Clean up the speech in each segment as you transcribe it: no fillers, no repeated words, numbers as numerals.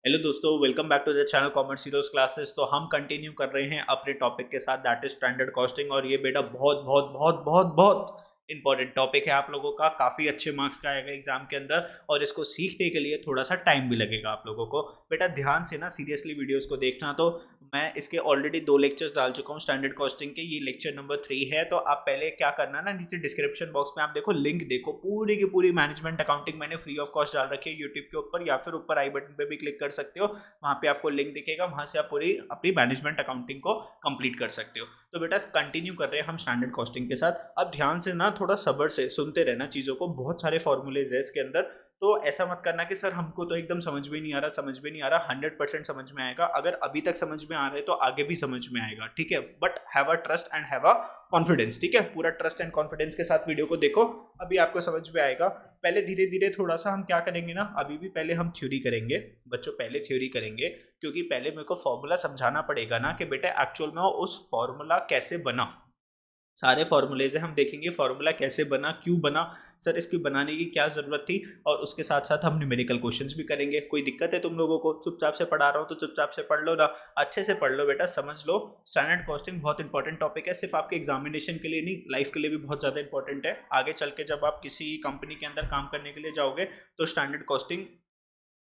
Hello दोस्तों, welcome back to the channel commerce heroes classes. तो हम कंटिन्यू कर रहे हैं अपने टॉपिक के साथ, दैट इज स्टैंडर्ड कॉस्टिंग। और ये बेटा बहुत बहुत बहुत बहुत बहुत इंपॉर्टेंट टॉपिक है आप लोगों का। काफ़ी अच्छे मार्क्स का आएगा एग्जाम के अंदर, और इसको सीखने के लिए थोड़ा सा टाइम भी लगेगा आप लोगों को। बेटा ध्यान से ना सीरियसली वीडियोस को देखना। तो मैं इसके ऑलरेडी 2 लेक्चर्स डाल चुका हूँ स्टैंडर्ड कॉस्टिंग के, ये लेक्चर नंबर 3 है। तो आप पहले क्या करना ना, नीचे डिस्क्रिप्शन बॉक्स में आप देखो, लिंक देखो, पूरी की पूरी मैनेजमेंट अकाउंटिंग मैंने फ्री ऑफ कॉस्ट डाल रखी है यूट्यूब के ऊपर, या फिर ऊपर आई बटन पे भी क्लिक कर सकते हो, वहाँ पे आपको लिंक दिखेगा, वहाँ से आप पूरी अपनी मैनेजमेंट अकाउंटिंग को कंप्लीट कर सकते हो। तो बेटा कंटिन्यू कर रहे हैं हम स्टैंडर्ड कॉस्टिंग के साथ। अब ध्यान से ना थोड़ा सब्र से सुनते रहना चीज़ों को, बहुत सारे फॉर्मूलेज है इसके अंदर। तो ऐसा मत करना कि सर हमको तो एकदम समझ में नहीं आ रहा, समझ में नहीं आ रहा। 100% समझ में आएगा। अगर अभी तक समझ में आ रहा है तो आगे भी समझ में आएगा, ठीक है। But have a trust and have a confidence, ठीक है। पूरा ट्रस्ट एंड कॉन्फिडेंस के साथ वीडियो को देखो, अभी आपको समझ में आएगा। पहले धीरे धीरे थोड़ा सा हम क्या करेंगे ना, अभी भी पहले हम थ्योरी करेंगे बच्चों, पहले थ्योरी करेंगे, क्योंकि पहले मेरे को फॉर्मूला समझाना पड़ेगा ना कि बेटा एक्चुअल में उस फॉर्मूला कैसे बना। सारे फार्मूलेज हैं, हम देखेंगे फार्मूला कैसे बना, क्यों बना, सर इसकी बनाने की क्या ज़रूरत थी। और उसके साथ साथ हम न्यूमेरिकल क्वेश्चंस भी करेंगे। कोई दिक्कत है तुम लोगों को? चुपचाप से पढ़ा रहा हूँ तो चुपचाप से पढ़ लो ना, अच्छे से पढ़ लो बेटा, समझ लो। स्टैंडर्ड कॉस्टिंग बहुत इंपॉर्टेंट टॉपिक है, सिर्फ आपके एग्जामिनेशन के लिए नहीं, लाइफ के लिए भी बहुत ज़्यादा इंपॉर्टेंट है। आगे चल के जब आप किसी कंपनी के अंदर काम करने के लिए जाओगे तो स्टैंडर्ड कॉस्टिंग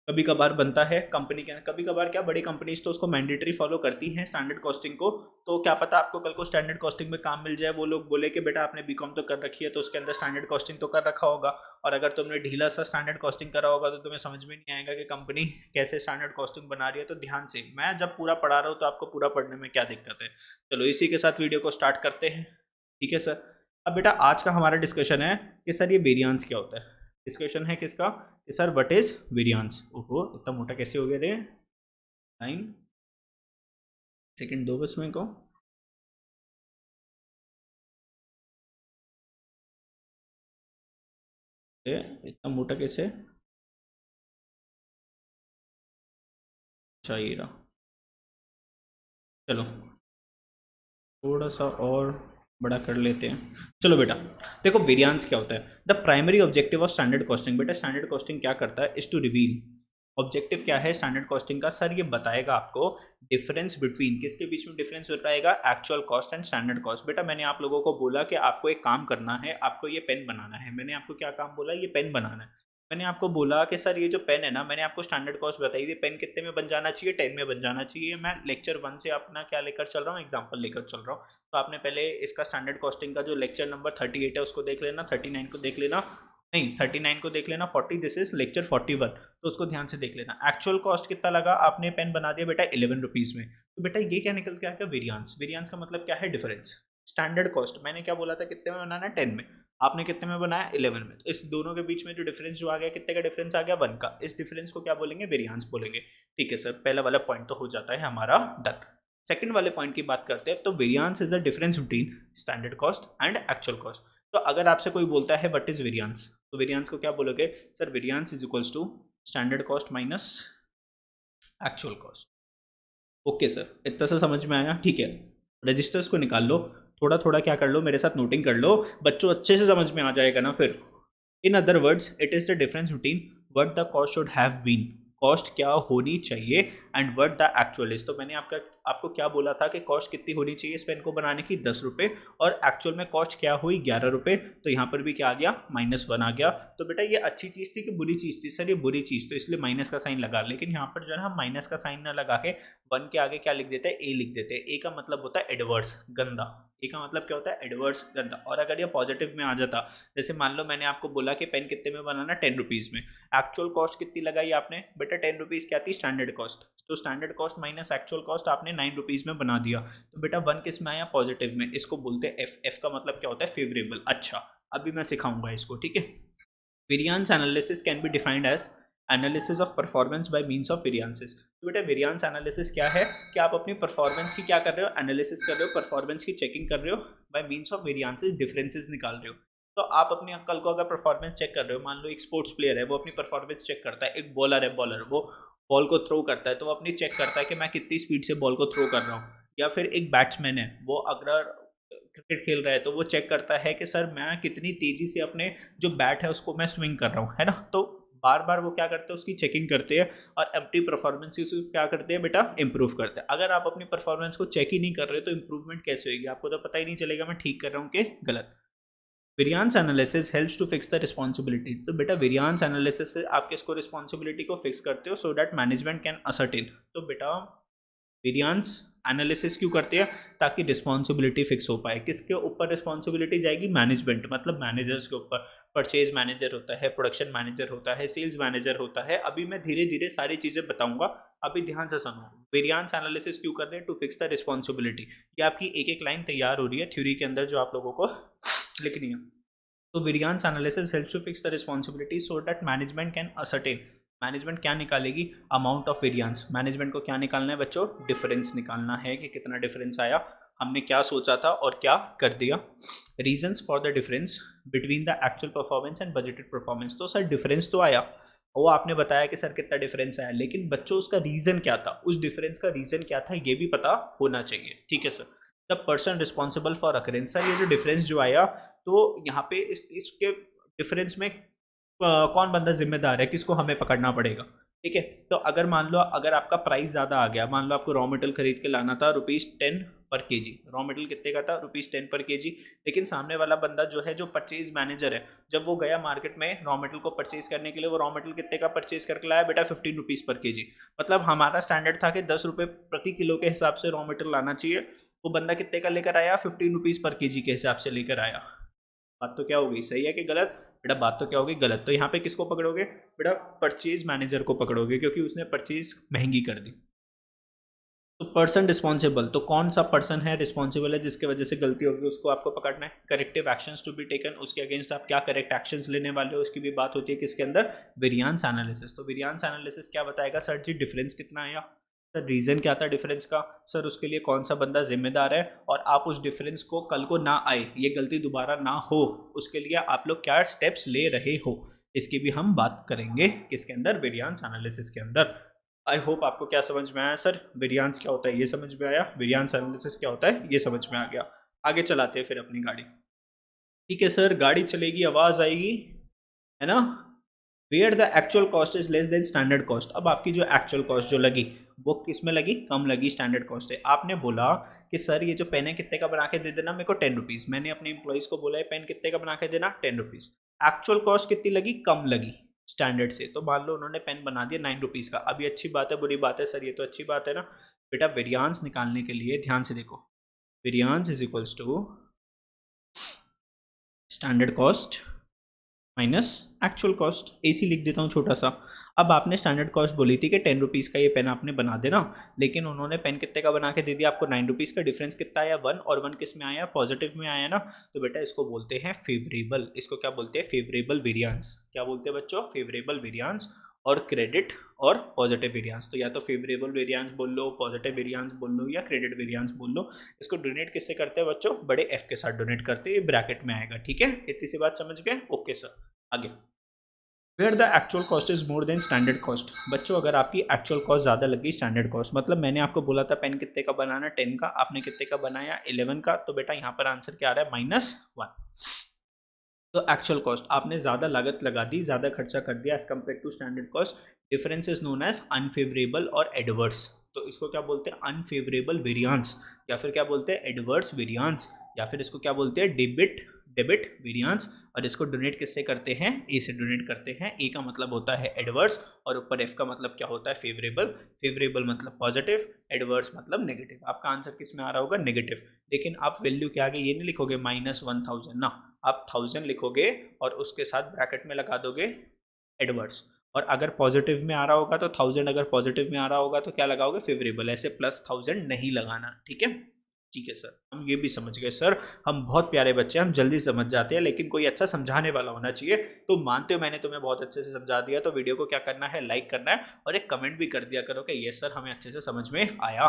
कभी कभार बनता है कंपनी के अंदर, कभी कभार क्या, बड़ी कंपनीज तो उसको मैंडेटरी फॉलो करती हैं स्टैंडर्ड कॉस्टिंग को। तो क्या पता आपको कल को स्टैंडर्ड कॉस्टिंग में काम मिल जाए, वो लोग बोले कि बेटा आपने बीकॉम तो कर रखी है तो उसके अंदर स्टैंडर्ड कॉस्टिंग तो कर रखा होगा। और अगर तुमने ढीला सा स्टैंडर्ड कॉस्टिंग करा होगा तो तुम्हें समझ में नहीं आएगा कि कंपनी कैसे स्टैंडर्ड कॉस्टिंग बना रही है। तो ध्यान से, मैं जब पूरा पढ़ा रहा हूँ तो आपको पूरा पढ़ने में क्या दिक्कत है। चलो इसी के साथ वीडियो को स्टार्ट करते हैं, ठीक है सर। अब बेटा आज का हमारा डिस्कशन है कि सर ये वेरिएंस क्या होता है। डिस्कशन है किसका? कि सर व्हाट इज वेरिएंस। ओहो इतना मोटा कैसे हो गया रे, टाइम सेकंड दो बस मेरे को। इतना मोटा कैसे? अच्छा ये रहा, चलो थोड़ा सा और बड़ा कर लेते हैं। चलो बेटा देखो, वेरिएंस क्या होता है। The primary objective of standard costing, बेटा स्टैंडर्ड कॉस्टिंग क्या करता है, इज टू रिवील। ऑब्जेक्टिव क्या है स्टैंडर्ड कॉस्टिंग का? सर ये बताएगा आपको डिफरेंस बिटवीन, किसके बीच में डिफरेंस बताएगा, actual cost and standard cost. बेटा मैंने आप लोगों को बोला कि आपको एक काम करना है, आपको ये पेन बनाना है। मैंने आपको क्या काम बोला? ये पेन बनाना है। मैंने आपको बोला कि सर ये जो पेन है ना, मैंने आपको स्टैंडर्ड कॉस्ट बताई थी, पेन कितने में बन जाना चाहिए, 10 में बन जाना चाहिए। मैं लेक्चर 1 से अपना क्या लेकर चल रहा हूँ, एग्जाम्पल लेकर चल रहा हूँ। तो आपने पहले इसका स्टैंडर्ड कॉस्टिंग का जो लेक्चर नंबर 38 है उसको देख लेना, 39 को देख लेना, नहीं 39 को देख लेना, 40 दिस इज लेक्चर 41, तो उसको ध्यान से देख लेना। एक्चुअल कॉस्ट कितना लगा, आपने पेन बना दिया बेटा 11 रुपीज़ में। तो बेटा ये क्या निकल के आएगा, वेरिएंस। वेरिएंस का मतलब क्या है, डिफरेंस। स्टैंडर्ड कॉस्ट मैंने क्या बोला था, कितने में बनाना है, 10 में, आपने कितने में बनाया, 11 में। तो इस दोनों के बीच में जो डिफरेंस जो आ गया, कितने का डिफरेंस आ गया, 1 का। इस डिफरेंस को क्या बोलेंगे, वेरिएंस बोलेंगे। ठीक है सर, पहला वाला पॉइंट तो हो जाता है हमारा डन। सेकंड वाले पॉइंट की बात करते हैं, तो variance is the difference between standard cost and actual cost. तो अगर आपसे कोई बोलता है व्हाट इज वेरिएंस, तो वेरिएंस को क्या बोलोगे, sir variance is equals to standard cost minus actual cost. Okay sir, इतना सा समझ में आया, ठीक है। रजिस्टर्स को निकाल लो, थोड़ा थोड़ा क्या कर लो, मेरे साथ नोटिंग कर लो बच्चों, अच्छे से समझ में आ जाएगा ना फिर। In other words it is the difference between what the cost should have been, cost क्या होनी चाहिए, and what the actual is. तो मैंने आपको क्या बोला था कि कॉस्ट कितनी होनी चाहिए इस पेन को बनाने की, 10 रुपये, और एक्चुअल में कॉस्ट क्या हुई, 11 रुपये। तो यहाँ पर भी क्या आ गया, -1 आ गया। तो बेटा ये अच्छी चीज़ थी कि बुरी चीज़ थी, सर ये बुरी चीज़, तो इसलिए माइनस का साइन लगा। लेकिन यहाँ पर जो है हम माइनस का साइन ना लगा के 1 के आगे क्या लिख देते हैं, ए लिख देते हैं। ए का मतलब होता है एडवर्स, गंदा। ए का मतलब क्या होता है, एडवर्स, गंदा। और अगर ये पॉजिटिव में आ जाता, जैसे मान लो मैंने आपको बोला कि पेन कितने में बनाना, 10 रुपीज़ में, एक्चुअल कॉस्ट कितनी लगाई आपने, बेटा 10 रुपीज़ क्या थी, स्टैंडर्ड कॉस्ट। तो standard cost minus actual cost आपने 9 रुपीज़ में बना दिया। तो बेटा 1 किस में आया, पॉजिटिव में। इसको बोलते हैं एफ। एफ का मतलब क्या होता है, फेवरेबल। अच्छा अभी मैं सिखाऊंगा इसको, ठीक है। Variance analysis can be defined as analysis of performance by means of variances. तो बेटा वेरिएंस एनालिसिस क्या है, कि आप अपनी परफॉर्मेंस की क्या कर रहे हो, एनालिसिस कर रहे हो, परफॉर्मेंस की चेकिंग कर रहे हो, bye means of variances, differences निकाल रहे हो। तो आप अपनी कल को अगर परफॉर्मेंस चेक कर रहे हो, मान लो एक स्पोर्ट्स प्लेयर है, वो अपनी परफॉर्मेंस चेक करता है, एक बॉलर है, बॉलर वो बॉल को थ्रो करता है, तो वो अपनी चेक करता है कि मैं कितनी स्पीड से बॉल को थ्रो कर रहा हूँ। या फिर एक बैट्समैन है, वो अगर क्रिकेट खेल रहा है तो वो चेक करता है कि सर मैं कितनी तेजी से अपने जो बैट है उसको मैं स्विंग कर रहा हूँ, है ना। तो बार बार वो क्या करते हैं, उसकी चेकिंग करते हैं और अपनी परफॉर्मेंस को क्या करते हैं बेटा, इंप्रूव करते हैं। अगर आप अपनी परफॉर्मेंस को चेक ही नहीं कर रहे तो इंप्रूवमेंट कैसे होगी, आपको तो पता ही नहीं चलेगा मैं ठीक कर रहा हूँ कि गलत। Variance analysis helps to fix the responsibility. तो बेटा वेरिएंस एनालिसिस से आप किसको रिस्पॉन्सिबिलिटी को फिक्स करते हो, सो दैट मैनेजमेंट कैन असर्टेन। तो बेटा वेरिएंस एनालिसिस क्यों करते हैं, ताकि रिस्पॉन्सिबिलिटी फिक्स हो पाए। किसके ऊपर रिस्पॉन्सिबिलिटी जाएगी, मैनेजमेंट, मतलब मैनेजर्स के ऊपर। परचेज मैनेजर होता है, प्रोडक्शन मैनेजर होता है, सेल्स मैनेजर होता है। अभी मैं धीरे धीरे सारी चीज़ें बताऊंगा, अभी ध्यान से सुनो। वेरिएंस एनालिसिस क्यों कर रहे हैं, टू फिक्स द रिस्पॉन्सिबिलिटी। ये आपकी एक एक लाइन तैयार हो रही है थ्योरी के अंदर जो आप लोगों को लिखनी है। तो variance analysis helps to fix the responsibility so that management can ascertain. Management क्या निकालेगी, अमाउंट ऑफ वेरिएंस। मैनेजमेंट को क्या निकालना है बच्चों, डिफरेंस निकालना है कि कितना डिफरेंस आया, हमने क्या सोचा था और क्या कर दिया। Reasons for the difference between the actual performance and budgeted performance. तो सर डिफरेंस तो आया, वो आपने बताया कि सर कितना डिफरेंस आया, लेकिन बच्चों उसका रीजन क्या था, उस डिफरेंस का रीजन क्या था, ये भी पता होना चाहिए। ठीक है sir. The person responsible for occurrence. Sir ये जो डिफरेंस जो आया, तो यहाँ पे इसके डिफरेंस में कौन बंदा जिम्मेदार है, किसको हमें पकड़ना पड़ेगा। ठीक है। तो अगर मान लो अगर आपका प्राइस ज़्यादा आ गया, मान लो आपको रॉ मटेरियल खरीद के लाना था ₹10 पर केजी, रॉ मटेरियल कितने का था, ₹10 पर केजी। लेकिन सामने वाला बंदा जो है, जो परचेज मैनेजर है, जब वो गया मार्केट में रॉ मटेरियल को परचेज करने के लिए, वो रॉ मटेरियल कितने का परचेज करके लाया बेटा, ₹15 पर केजी। मतलब हमारा स्टैंडर्ड था कि ₹10 प्रति किलो के हिसाब से रॉ मटेरियल लाना चाहिए, वो बंदा कितने का लेकर आया, ₹15 पर केजी के हिसाब से लेकर आया। बात तो क्या होगी, सही है कि गलत बेटा, बात तो क्या होगी, गलत। तो यहाँ पे किसको पकड़ोगे बेटा, परचेज मैनेजर को पकड़ोगे, क्योंकि उसने परचेज महंगी कर दी। तो पर्सन रिस्पॉन्सिबल, तो कौन सा पर्सन है रिस्पॉन्सिबल है जिसकी वजह से गलती होगी, उसको आपको पकड़ना है। Corrective actions to be taken, उसके अगेंस्ट आप क्या करेक्ट एक्शंस लेने वाले हो, उसकी भी बात होती है किसके अंदर, वेरिएंस एनालिसिस। तो वेरिएंस एनालिसिस क्या बताएगा, सर जी डिफरेंस कितना आया, सर रीजन क्या था डिफरेंस का, सर उसके लिए कौन सा बंदा जिम्मेदार है, और आप उस डिफरेंस को कल को ना आए, ये गलती दोबारा ना हो, उसके लिए आप लोग क्या स्टेप्स ले रहे हो, इसकी भी हम बात करेंगे किसके अंदर, वेरिएंस एनालिसिस के अंदर। आई होप आपको क्या समझ में आया, सर वेरिएंस क्या होता है ये समझ में आया, वेरिएंस एनालिसिस क्या होता है ये समझ में आ गया। आगे चलाते हैं फिर अपनी गाड़ी। ठीक है सर, गाड़ी चलेगी, आवाज आएगी, है ना। Where the actual cost is less than standard cost. अब आपकी जो एक्चुअल कॉस्ट जो लगी वो किस में लगी, कम लगी, स्टैंडर्ड कॉस्ट है। आपने बोला कि सर ये जो पेन है कितने का बना के दे देना मेरे को, ₹10। मैंने अपने एम्प्लॉइज को बोला है पेन कितने का बना के देना, ₹10। एक्चुअल कॉस्ट कितनी लगी, कम लगी स्टैंडर्ड से, तो मान लो उन्होंने पेन बना दिया ₹9 का। अभी अच्छी बात है बुरी बात है, सर ये तो अच्छी बात है ना बेटा। वेरिएंस निकालने के लिए ध्यान से देखो, variance is equals to standard cost minus actual cost. AC लिख देता हूँ छोटा सा। अब आपने स्टैंडर्ड कॉस्ट बोली थी कि ₹10 का ये पेन आपने बना देना, लेकिन उन्होंने पेन कितने का बना के दे दिया आपको, ₹9 का। डिफरेंस कितना आया, 1, और 1 किस में आया, पॉजिटिव में आया ना। तो बेटा इसको बोलते हैं फेवरेबल, इसको क्या बोलते हैं, फेवरेबल वेरिएंस। क्या बोलते हैं बच्चों, फेवरेबल वेरिएंस। और क्रेडिट और पॉजिटिव वेरिएंस, तो या तो फेवरेबल वेरिएंस बोल लो, पॉजिटिव वेरिएंस बोल लो, या क्रेडिट वेरिएंस बोल लो। इसको डोनेट किससे करते हैं बच्चों, बड़े F के साथ डोनेट करते हैं, ये ब्रैकेट में आएगा। ठीक है, इतनी सी बात समझ गए, ओके सर। आगे, where the actual cost is more than standard cost. बच्चों अगर आपकी एक्चुअल कॉस्ट ज़्यादा लगी स्टैंडर्ड कॉस्ट, मतलब मैंने आपको बोला था पेन कितने का बनाना, 10 का, आपने कितने का बनाया, 11 का, तो बेटा यहाँ पर आंसर क्या आ रहा है, -1। तो एक्चुअल कॉस्ट आपने ज़्यादा लागत लगा दी, ज़्यादा खर्चा कर दिया as compare to standard cost. Difference is known as unfavourable or adverse. तो इसको क्या बोलते हैं, अनफेवरेबल वेरिएंस, या फिर क्या बोलते हैं, एडवर्स वेरिएंस, या फिर इसको क्या बोलते हैं, डेबिट वेरिएंस। और इसको डोनेट किससे करते हैं, ए से डोनेट करते हैं। ए का मतलब होता है एडवर्स, और ऊपर एफ का मतलब क्या होता है, फेवरेबल। फेवरेबल मतलब पॉजिटिव, एडवर्स मतलब नेगेटिव। आपका आंसर किस में आ रहा होगा, नेगेटिव। लेकिन आप वैल्यू के आगे ये नहीं लिखोगे -1000 ना, आप 1000 लिखोगे और उसके साथ ब्रैकेट में लगा दोगे एडवर्स। और अगर पॉजिटिव में आ रहा होगा तो 1000, अगर पॉजिटिव में आ रहा होगा तो क्या लगाओगे, फेवरेबल। ऐसे +1000 नहीं लगाना। ठीक है, ठीक है सर, हम ये भी समझ गए सर। हम बहुत प्यारे बच्चे हैं, हम जल्दी समझ जाते हैं, लेकिन कोई अच्छा समझाने वाला होना चाहिए। तो मानते हो मैंने तुम्हें बहुत अच्छे से समझा दिया, तो वीडियो को क्या करना है, लाइक करना है, और एक कमेंट भी कर दिया करो कि यस सर हमें अच्छे से समझ में आया।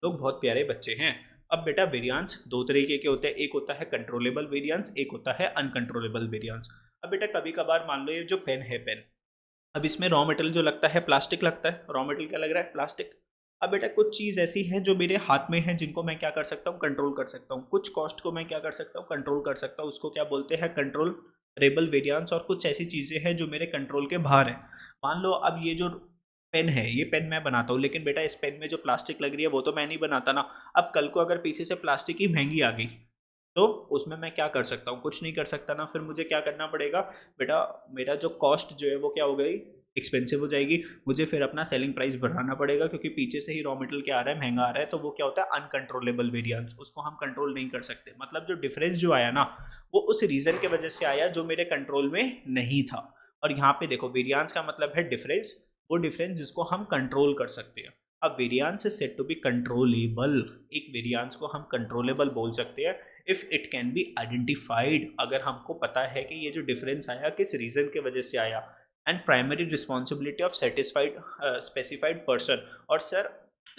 लोग बहुत प्यारे बच्चे हैं। अब बेटा वेरिएंस दो तरीके के होते हैं, एक होता है कंट्रोलेबल वेरिएंस, एक होता है अनकंट्रोलेबल वेरिएंस। अब बेटा कभी कभार मान लो ये जो पेन है, पेन, अब इसमें रॉ मटेरियल जो लगता है प्लास्टिक लगता है, रॉ मटेरियल क्या लग रहा है, प्लास्टिक। अब बेटा कुछ चीज़ ऐसी है जो मेरे हाथ में है, जिनको मैं क्या कर सकता हूँ, कंट्रोल कर सकता हूँ। कुछ कॉस्ट को मैं क्या कर सकता हूँ, कंट्रोल कर सकता हूँ। उसको क्या बोलते हैं, कंट्रोल रेबल वेरिएंस और कुछ ऐसी चीज़ें हैं जो मेरे कंट्रोल के बाहर है। मान लो अब ये जो पेन है, ये पेन मैं बनाता हूँ, लेकिन बेटा इस पेन में जो प्लास्टिक लग रही है वो तो मैं नहीं बनाता ना। अब कल को अगर पीछे से प्लास्टिक ही महंगी आ गई तो उसमें मैं क्या कर सकता हूँ? कुछ नहीं कर सकता ना। फिर मुझे क्या करना पड़ेगा बेटा, मेरा जो कॉस्ट जो है वो क्या हो गई, एक्सपेंसिव हो जाएगी। मुझे फिर अपना सेलिंग प्राइस बढ़ाना पड़ेगा क्योंकि पीछे से ही रॉ मटेरियल क्या आ रहा है, महंगा आ रहा है। तो वो क्या होता है, अनकंट्रोलेबल वेरिएंस, उसको हम कंट्रोल नहीं कर सकते। मतलब जो डिफरेंस जो आया ना, वो उस रीजन की वजह से आया जो मेरे कंट्रोल में नहीं था। और यहाँ पे देखो, वेरिएंस का मतलब है डिफरेंस, वो डिफरेंस जिसको हम कंट्रोल कर सकते हैं। अब variance is said to be controllable. एक वेरिएंस को हम कंट्रोलेबल बोल सकते हैं if it can be identified, अगर हमको पता है कि ये जो डिफरेंस आया किस रीजन की वजह से आया। And primary responsibility of satisfied specified person. और सर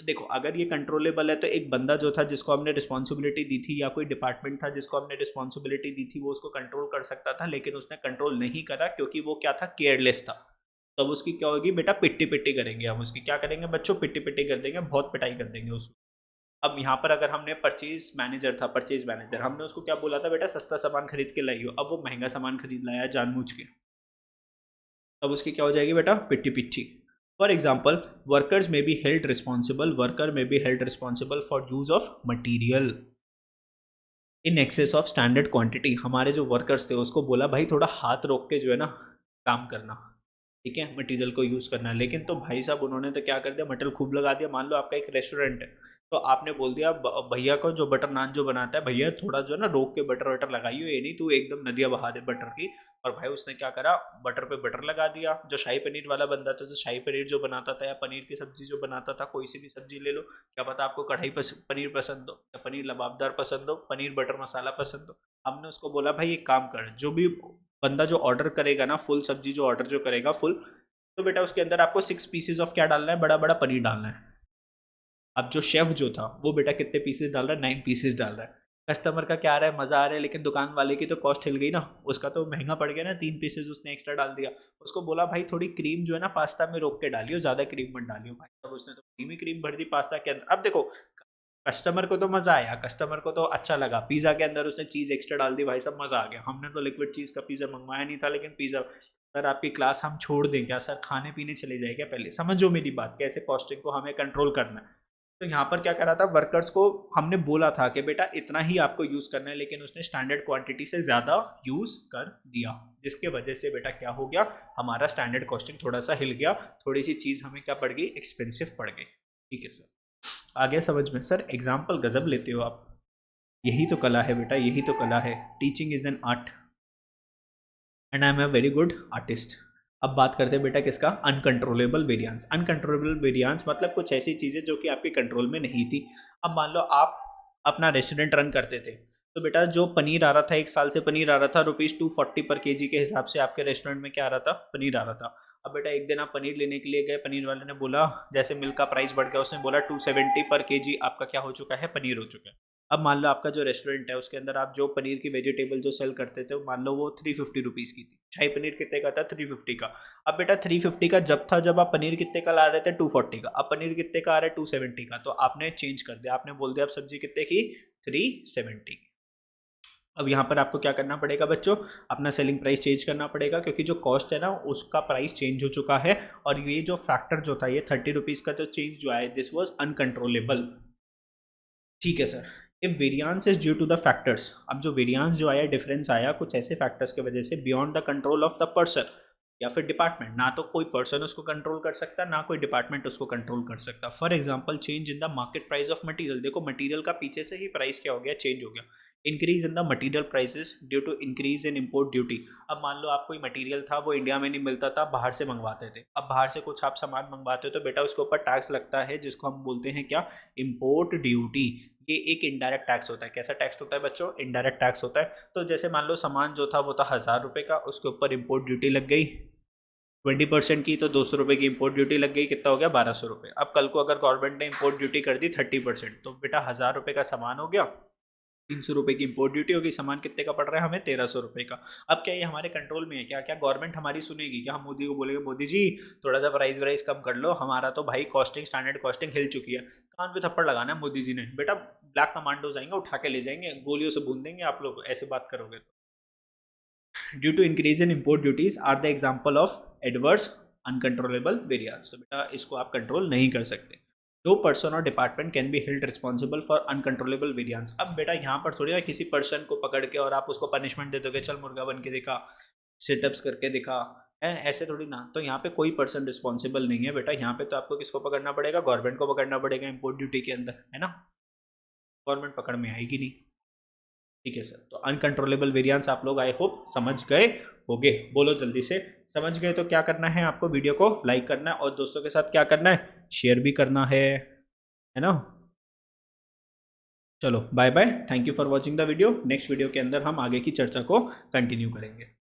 देखो, अगर ये कंट्रोलेबल है तो एक बंदा जो था जिसको हमने रिस्पॉन्सिबिलिटी दी थी, या कोई डिपार्टमेंट था जिसको हमने रिस्पॉन्सिबिलिटी दी थी, वो उसको कंट्रोल कर सकता था, लेकिन उसने कंट्रोल नहीं करा क्योंकि वो क्या था, केयरलेस था। तो अब उसकी क्या होगी बेटा, पिट्टी पिट्टी करेंगे हम उसकी। क्या करेंगे बच्चों, पिट्टी पिट्टी कर देंगे, बहुत पिटाई कर देंगे उसको। अब यहाँ पर अगर हमने परचेज मैनेजर था, परचेज मैनेजर, हमने उसको क्या बोला था, बेटा सस्ता सामान खरीद के लाइयो, अब वो महंगा सामान खरीद लाया जानबूझ के, अब उसकी क्या हो जाएगी बेटा, पिट्टी पिट्टी। फॉर एग्जाम्पल, वर्कर्स में बी हेल्ड रिस्पॉन्सिबल, वर्कर में B held responsible for use of material in excess of standard quantity. हमारे जो वर्कर्स थे उसको बोला भाई थोड़ा हाथ रोक के जो है ना काम करना, ठीक है, मटेरियल को यूज़ करना है। लेकिन तो भाई साहब उन्होंने तो क्या कर दिया, मटेरियल खूब लगा दिया। मान लो आपका एक रेस्टोरेंट है, तो आपने बोल दिया भैया को, जो बटर नान जो बनाता है, भैया थोड़ा जो है ना रोक के बटर वटर लगाइयो, ये नहीं तू एकदम नदियाँ बहा दे बटर की। और भाई उसने क्या करा, बटर पे बटर लगा दिया। जो शाही पनीर वाला बंदा था, जो शाही पनीर जो बनाता था, या पनीर की सब्जी जो बनाता था, कोई सी भी सब्जी ले लो, क्या पता आपको कढ़ाई पनीर पसंद हो, या पनीर लबाबदार पसंद हो, पनीर बटर मसाला पसंद हो। हमने उसको बोला भाई एक काम कर, जो भी बंदा जो ऑर्डर करेगा ना, फुल सब्जी जो ऑर्डर जो करेगा फुल, तो बेटा उसके अंदर आपको 6 पीसेज ऑफ क्या डालना है, बड़ा बड़ा पनीर डालना है। अब जो शेफ जो था वो बेटा कितने पीसेस डाल रहा है, 9 पीसेस डाल रहा है। कस्टमर का क्या आ रहा है, मजा आ रहा है, लेकिन दुकान वाले की तो कॉस्ट हिल गई ना, उसका तो महंगा पड़ गया ना, 3 पीसेस उसने एक्स्ट्रा डाल दिया। उसको बोला भाई थोड़ी क्रीम जो है ना पास्ता में रोक के डालियो, ज्यादा क्रीम मत डालियो। भाई तब उसने तो क्रीमी क्रीम भर दी पास्ता के अंदर। अब देखो, कस्टमर को तो मजा आया, कस्टमर को तो अच्छा लगा, पिज्जा के अंदर उसने चीज एक्स्ट्रा डाल दी, भाई सब मजा आ गया। हमने तो लिक्विड चीज का पिज्जा मंगवाया नहीं था, लेकिन पिज्जा, सर आपकी क्लास हम छोड़ दें क्या सर, खाने पीने चले जाए क्या? पहले समझो मेरी बात, कैसे कॉस्टिंग को हमें कंट्रोल करना है। तो यहाँ पर क्या करा था, वर्कर्स को हमने बोला था कि बेटा इतना ही आपको यूज़ करना है, लेकिन उसने स्टैंडर्ड क्वांटिटी से ज़्यादा यूज़ कर दिया, जिसके वजह से बेटा क्या हो गया, हमारा स्टैंडर्ड कॉस्टिंग थोड़ा सा हिल गया, थोड़ी सी चीज़ हमें क्या पड़ गई, एक्सपेंसिव पड़ गई। ठीक है सर, आ गया समझ में? सर एग्जाम्पल गजब लेते हो आप, यही तो कला है बेटा, यही तो कला है। Teaching is an art and I am a very good artist. अब बात करते हैं बेटा किसका, अनकंट्रोलेबल वेरिएंस। अनकंट्रोलेबल वेरिएंस मतलब कुछ ऐसी चीज़ें जो कि आपके कंट्रोल में नहीं थी। अब मान लो आप अपना रेस्टोरेंट रन करते थे, तो बेटा जो पनीर आ रहा था, 1 साल से पनीर आ रहा था ₹240 पर केजी के हिसाब से, आपके रेस्टोरेंट में क्या आ रहा था, पनीर आ रहा था। अब बेटा एक दिन आप पनीर लेने के लिए गए, पनीर वाले ने बोला, जैसे मिल्क का प्राइस बढ़ गया, उसने बोला 270 पर केजी आपका क्या हो चुका है, पनीर हो चुका है। अब मान लो आपका जो रेस्टोरेंट है उसके अंदर आप जो पनीर की वेजिटेबल जो सेल करते थे, मान लो वो 350 रुपीज़ की थी, शाही पनीर कितने का था, 350 का। अब बेटा 350 का जब था, जब आप पनीर कितने का ला रहे थे, 240 का। अब पनीर कितने का आ रहा है, 270 का। तो आपने चेंज कर दिया, आपने बोल दिया अब सब्जी कितने की, 370 की। अब यहाँ पर आपको क्या करना पड़ेगा बच्चों, अपना सेलिंग प्राइस चेंज करना पड़ेगा, क्योंकि जो कॉस्ट है ना उसका प्राइस चेंज हो चुका है। और ये जो फैक्टर जो था, ये 30 रुपीज़ का जो चेंज जो आया, दिस वॉज अनकंट्रोलेबल। ठीक है sir. If variance is due to the factors, अब जो वेरियांस जो आया, डिफरेंस आया कुछ ऐसे फैक्टर्स की वजह से, beyond the control of the person या फिर डिपार्टमेंट, ना तो कोई पर्सन उसको कंट्रोल कर सकता, ना कोई डिपार्टमेंट उसको कंट्रोल कर सकता। For example, change in the market price of material. देखो मटेरियल का पीछे से ही प्राइस क्या हो गया, चेंज हो गया। Increase in the material prices due to increase in import duty. अब मान लो आप कोई मटेरियल था वो इंडिया में नहीं मिलता था, बाहर से मंगवाते थे। अब बाहर से कुछ आप सामान मंगवाते हो तो बेटा उसके ऊपर टैक्स लगता है, जिसको हम बोलते हैं क्या, इम्पोर्ट ड्यूटी। ये एक इनडायरेक्ट टैक्स होता है। कैसा टैक्स होता है बच्चों, इनडायरेक्ट टैक्स होता है। तो जैसे मान लो सामान जो था वो था 1000 रुपये का, उसके ऊपर इम्पोर्ट ड्यूटी लग गई 20% की, तो 200 रुपये की इम्पोर्ट ड्यूटी लग गई, कितना हो गया, 1200 रुपये। अब कल को अगर गवर्नमेंट ने इम्पोर्ट ड्यूटी कर दी 30%, तो बेटा 1000 रुपये का सामान हो गया, 300 रुपये की इम्पोर्ट ड्यूटी होगी, सामान कितने का पड़ रहा है हमें, 1300 रुपये का। अब क्या ये हमारे कंट्रोल में है क्या? क्या गवर्नमेंट हमारी सुनेगी क्या? हम मोदी को बोलेंगे मोदी जी थोड़ा सा प्राइस वाइस कम कर लो, हमारा तो भाई कॉस्टिंग स्टैंडर्ड कॉस्टिंग हिल चुकी है। कान पे थप्पड़ लगाना है मोदी जी ने, बेटा ब्लैक कमांडोज आएंगे, उठा के ले जाएंगे, गोलियों से भून देंगे आप लोग, ऐसे बात करोगे तो। Due to increase in import duties are the example of adverse uncontrollable variance. तो बेटा इसको आप कंट्रोल नहीं कर सकते। No person or department can be held responsible for uncontrollable variance. अब बेटा यहाँ पर थोड़ी ना किसी पर्सन को पकड़ के और आप उसको पनिशमेंट दे दोगे, चल मुर्गा बन के दिखा, सिटअप्स करके दिखा, है ऐसे थोड़ी ना। तो यहाँ पे कोई पर्सन रिस्पॉन्सिबल नहीं है बेटा, यहाँ पे तो आपको किसको पकड़ना पड़ेगा, गवर्नमेंट को पकड़ना पड़ेगा इम्पोर्ट ड्यूटी के अंदर, है ना। गवर्नमेंट पकड़ में आएगी नहीं। ठीक है सर, तो अनकंट्रोलेबल वेरिएंस आप लोग आई होप समझ गए होगे। बोलो जल्दी से, समझ गए तो क्या करना है आपको, वीडियो को लाइक करना है और दोस्तों के साथ क्या करना है, शेयर भी करना है ना। चलो bye bye, thank you for watching the video. Next video के अंदर हम आगे की चर्चा को कंटिन्यू करेंगे।